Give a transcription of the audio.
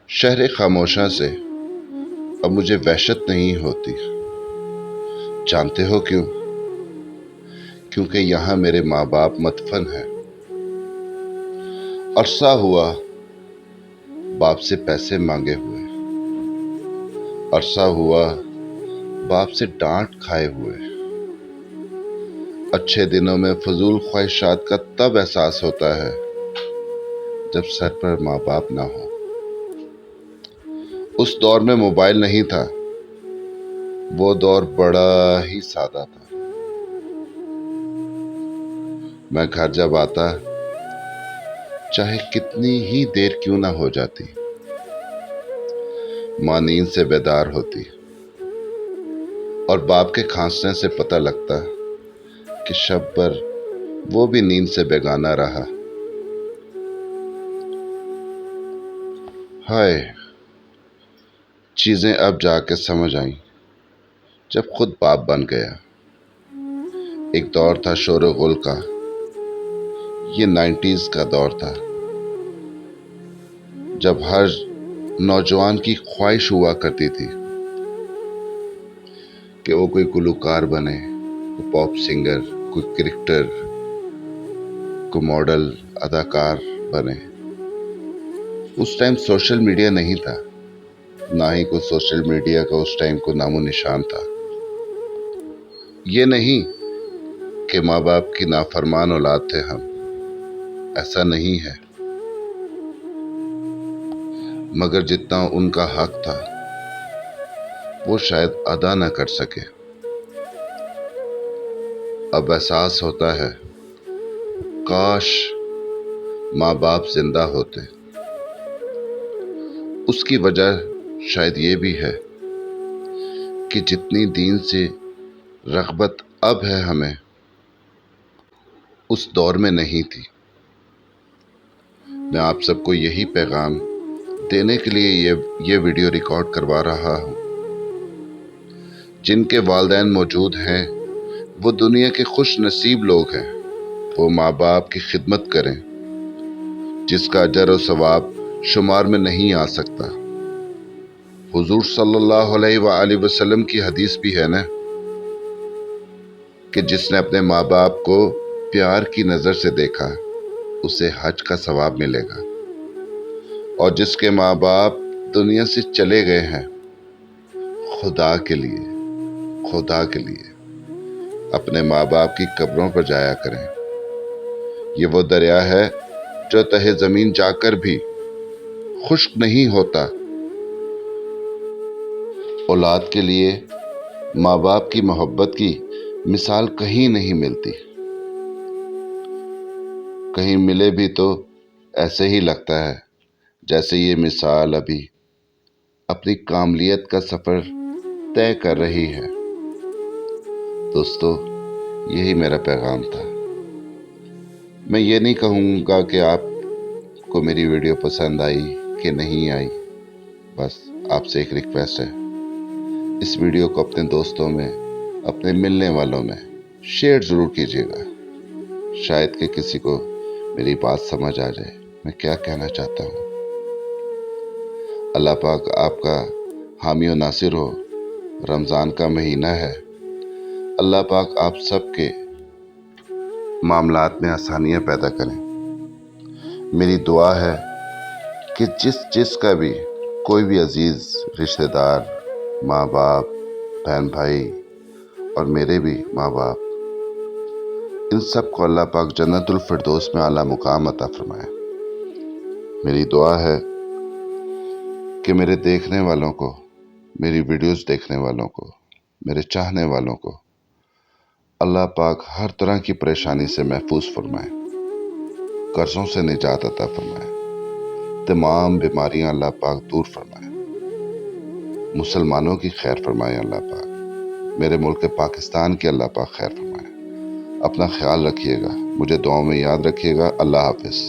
شہر خاموشاں سے اب مجھے وحشت نہیں ہوتی. جانتے ہو کیوں؟ کیونکہ یہاں میرے ماں باپ مدفن ہیں. عرصہ ہوا باپ سے پیسے مانگے ہوئے. عرصہ ہوا باپ سے ڈانٹ کھائے ہوئے. اچھے دنوں میں فضول خواہشات کا تب احساس ہوتا ہے جب سر پر ماں باپ نہ ہو. اس دور میں موبائل نہیں تھا. وہ دور بڑا ہی سادہ تھا. میں گھر جب آتا چاہے کتنی ہی دیر کیوں نہ ہو جاتی، ماں نیند سے بیدار ہوتی اور باپ کے کھانسنے سے پتہ لگتا کہ شب بھر وہ بھی نیند سے بیگانہ رہا. ہائے، چیزیں اب جا کے سمجھ آئیں جب خود باپ بن گیا. ایک دور تھا شور و غل کا. یہ 90s کا دور تھا جب ہر نوجوان کی خواہش ہوا کرتی تھی کہ وہ کوئی گلوکار بنے، کوئی پاپ سنگر، کوئی کرکٹر، کوئی ماڈل، اداکار بنے. اس ٹائم سوشل میڈیا نہیں تھا، نہ ہی کوئی سوشل میڈیا کا اس ٹائم کو نام و نشان تھا. یہ نہیں کہ ماں باپ کی نافرمان اولاد تھے ہم، ایسا نہیں ہے. مگر جتنا ان کا حق تھا وہ شاید ادا نہ کر سکے. اب احساس ہوتا ہے کاش ماں باپ زندہ ہوتے. اس کی وجہ شاید یہ بھی ہے کہ جتنی دین سے رغبت اب ہے ہمیں، اس دور میں نہیں تھی. میں آپ سب کو یہی پیغام دینے کے لیے یہ ویڈیو ریکارڈ کروا رہا ہوں. جن کے والدین موجود ہیں وہ دنیا کے خوش نصیب لوگ ہیں. وہ ماں باپ کی خدمت کریں جس کا اجر و ثواب شمار میں نہیں آ سکتا. حضور صلی اللہ علیہ وآلہ وسلم کی حدیث بھی ہے نا کہ جس نے اپنے ماں باپ کو پیار کی نظر سے دیکھا اسے حج کا ثواب ملے گا. اور جس کے ماں باپ دنیا سے چلے گئے ہیں، خدا کے لیے اپنے ماں باپ کی قبروں پر جایا کریں. یہ وہ دریا ہے جو تہہ زمین جا کر بھی خشک نہیں ہوتا. اولاد کے لیے ماں باپ کی محبت کی مثال کہیں نہیں ملتی. کہیں ملے بھی تو ایسے ہی لگتا ہے جیسے یہ مثال ابھی اپنی کاملیت کا سفر طے کر رہی ہے. دوستو، یہی میرا پیغام تھا. میں یہ نہیں کہوں گا کہ آپ کو میری ویڈیو پسند آئی کہ نہیں آئی. بس آپ سے ایک ریکویسٹ ہے، اس ویڈیو کو اپنے دوستوں میں، اپنے ملنے والوں میں شیئر ضرور کیجیے گا. شاید کہ کسی کو میری بات سمجھ آ جائے میں کیا کہنا چاہتا ہوں. اللہ پاک آپ کا حامی و ناصر ہو. رمضان کا مہینہ ہے. اللہ پاک آپ سب کے معاملات میں آسانیاں پیدا کریں. میری دعا ہے کہ جس کا بھی کوئی بھی عزیز رشتہ دار، ماں باپ، بہن بھائی اور میرے بھی ماں باپ، ان سب کو اللہ پاک جنت الفردوس میں اعلیٰ مقام عطا فرمائے. میری دعا ہے کہ میرے دیکھنے والوں کو، میری ویڈیوز دیکھنے والوں کو، میرے چاہنے والوں کو اللہ پاک ہر طرح کی پریشانی سے محفوظ فرمائے، قرضوں سے نجات عطا فرمائے، تمام بیماریاں اللہ پاک دور فرمائے، مسلمانوں کی خیر فرمائے اللہ پاک، میرے ملک پاکستان کی اللہ پاک خیر فرمائے۔ اپنا خیال رکھیے گا، مجھے دعاؤں میں یاد رکھیے گا۔ اللہ حافظ۔